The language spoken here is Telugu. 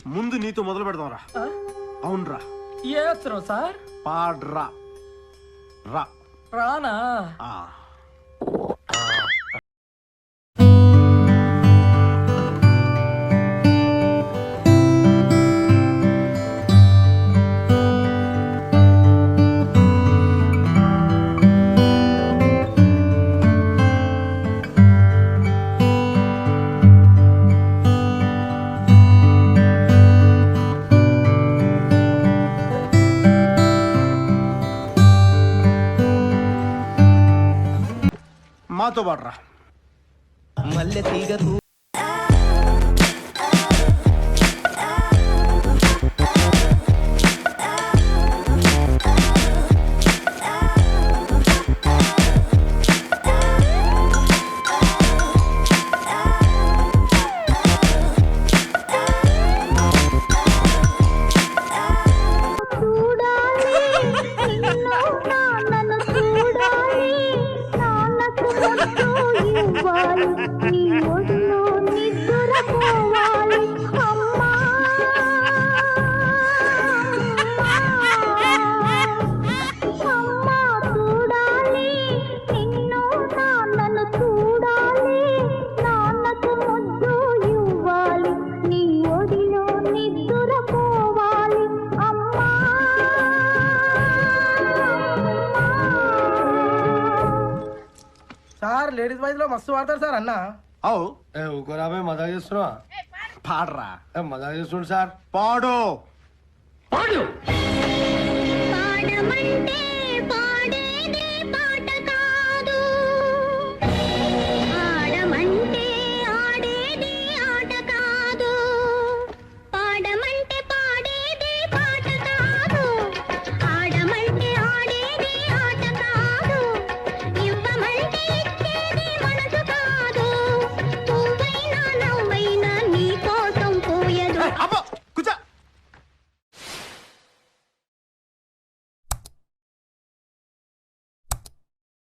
ముందు నీతో మొదలు పెడదాంరా. అవునరా. ఏ అక్షరం సార్? పాడ్రా. రా. రానా? మాతో పాడరా. మల్లె తీగకు సార్ లేడీస్ బాయ్స్ లో మస్తు వాడతారు సార్ అన్న. అవు ఊకోరాబోయ్ మజా చేస్తున్నా. పాడరా. మజా చేస్తుండు సార్. పాడు. పాడు. పాడమంటే